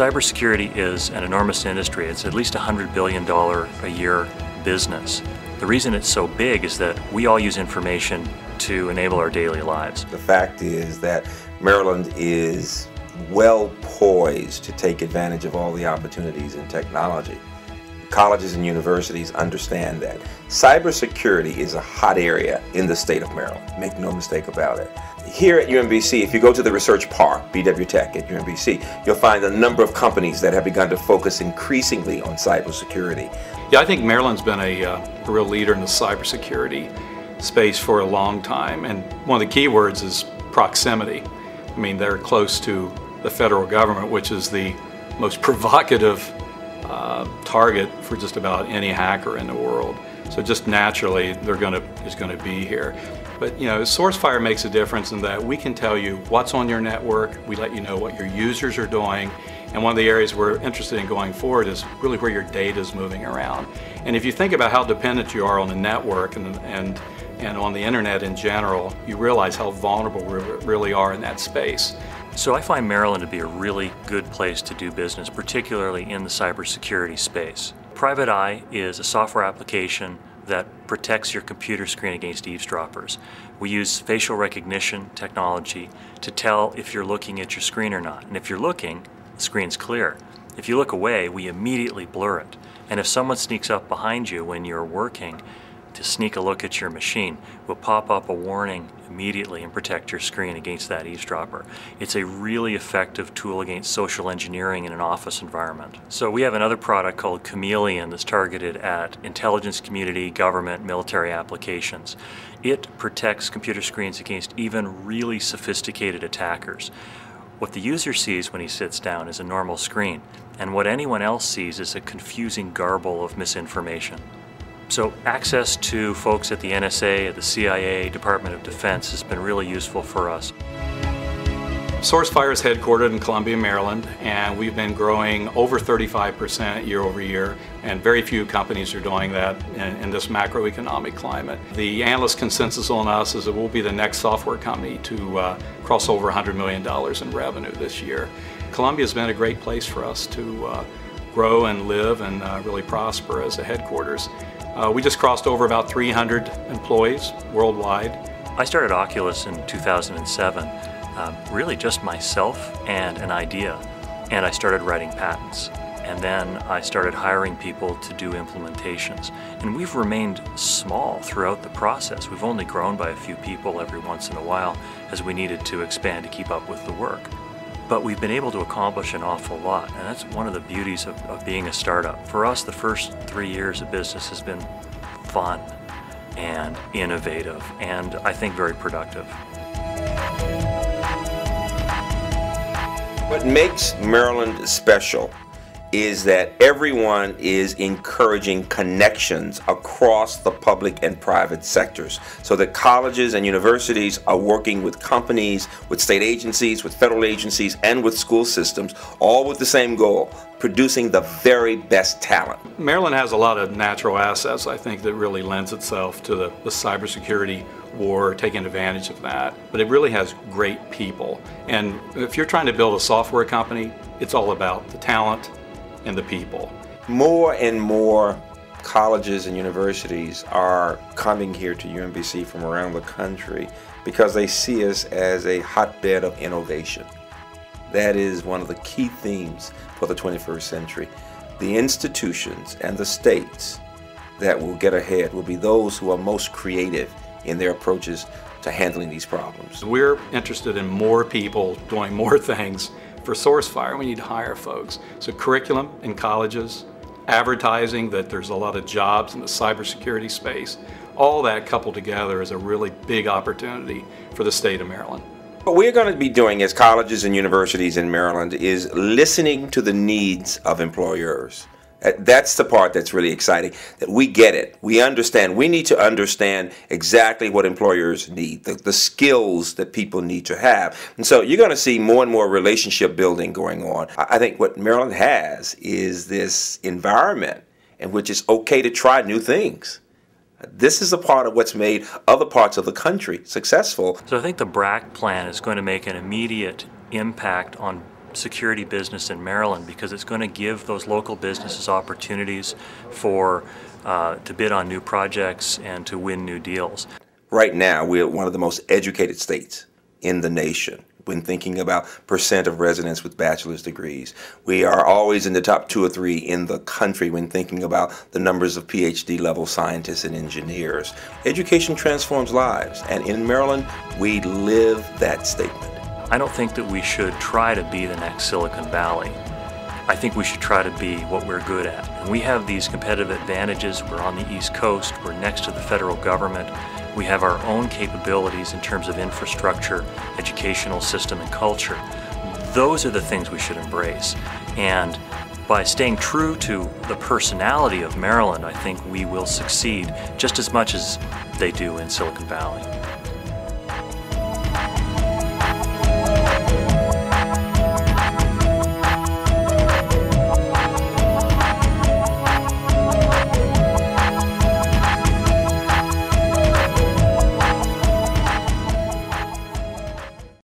Cybersecurity is an enormous industry. It's at least $100 billion a year business. The reason it's so big is that we all use information to enable our daily lives. The fact is that Maryland is well poised to take advantage of all the opportunities in technology. Colleges and universities understand that. Cybersecurity is a hot area in the state of Maryland. Make no mistake about it. Here at UMBC, if you go to the Research Park, BW Tech at UMBC, you'll find a number of companies that have begun to focus increasingly on cybersecurity. Yeah, I think Maryland's been a real leader in the cybersecurity space for a long time, and one of the key words is proximity. I mean, they're close to the federal government, which is the most provocative target for just about any hacker in the world. So just naturally, is going to be here. But you know, SourceFire makes a difference in that we can tell you what's on your network. We let you know what your users are doing. And one of the areas we're interested in going forward is really where your data is moving around. And if you think about how dependent you are on the network and on the internet in general, you realize how vulnerable we really are in that space. So I find Maryland to be a really good place to do business, particularly in the cybersecurity space. Private Eye is a software application that protects your computer screen against eavesdroppers. We use facial recognition technology to tell if you're looking at your screen or not. And if you're looking, the screen's clear. If you look away, we immediately blur it. And if someone sneaks up behind you when you're working to sneak a look at your machine, we'll pop up a warning immediately and protect your screen against that eavesdropper. It's a really effective tool against social engineering in an office environment. So we have another product called Chameleon that's targeted at intelligence community, government, military applications. It protects computer screens against even really sophisticated attackers. What the user sees when he sits down is a normal screen, and what anyone else sees is a confusing garble of misinformation. So access to folks at the NSA, at the CIA, Department of Defense has been really useful for us. SourceFire is headquartered in Columbia, Maryland, and we've been growing over 35% year over year, and very few companies are doing that in this macroeconomic climate. The analyst consensus on us is that we'll be the next software company to cross over $100 million in revenue this year. Columbia has been a great place for us to grow and live and really prosper as a headquarters. We just crossed over about 300 employees worldwide. I started Oculus in 2007, really just myself and an idea, and I started writing patents. And then I started hiring people to do implementations. And we've remained small throughout the process. We've only grown by a few people every once in a while as we needed to expand to keep up with the work. But we've been able to accomplish an awful lot, and that's one of the beauties of being a startup. For us, the first 3 years of business has been fun and innovative, and I think very productive. What makes Maryland special is that everyone is encouraging connections across the public and private sectors. So that colleges and universities are working with companies, with state agencies, with federal agencies, and with school systems, all with the same goal, producing the very best talent. Maryland has a lot of natural assets, I think, that really lends itself to the cybersecurity war, taking advantage of that. But it really has great people. And if you're trying to build a software company, it's all about the talent and the people. More and more colleges and universities are coming here to UMBC from around the country because they see us as a hotbed of innovation. That is one of the key themes for the 21st century. The institutions and the states that will get ahead will be those who are most creative in their approaches to handling these problems. We're interested in more people doing more things. For SourceFire, we need to hire folks. So curriculum in colleges, advertising that there's a lot of jobs in the cybersecurity space, all that coupled together is a really big opportunity for the state of Maryland. What we're going to be doing as colleges and universities in Maryland is listening to the needs of employers. That's the part that's really exciting, that we get it, we understand. We need to understand exactly what employers need, the skills that people need to have. And so you're going to see more and more relationship building going on. I think what Maryland has is this environment in which it's okay to try new things. This is a part of what's made other parts of the country successful. So I think the BRAC plan is going to make an immediate impact on security business in Maryland because it's going to give those local businesses opportunities to bid on new projects and to win new deals. Right now, we're one of the most educated states in the nation when thinking about percent of residents with bachelor's degrees. We are always in the top 2 or 3 in the country when thinking about the numbers of PhD level scientists and engineers. Education transforms lives, and in Maryland, we live that statement. I don't think that we should try to be the next Silicon Valley. I think we should try to be what we're good at. And we have these competitive advantages. We're on the East Coast, we're next to the federal government. We have our own capabilities in terms of infrastructure, educational system, and culture. Those are the things we should embrace. And by staying true to the personality of Maryland, I think we will succeed just as much as they do in Silicon Valley.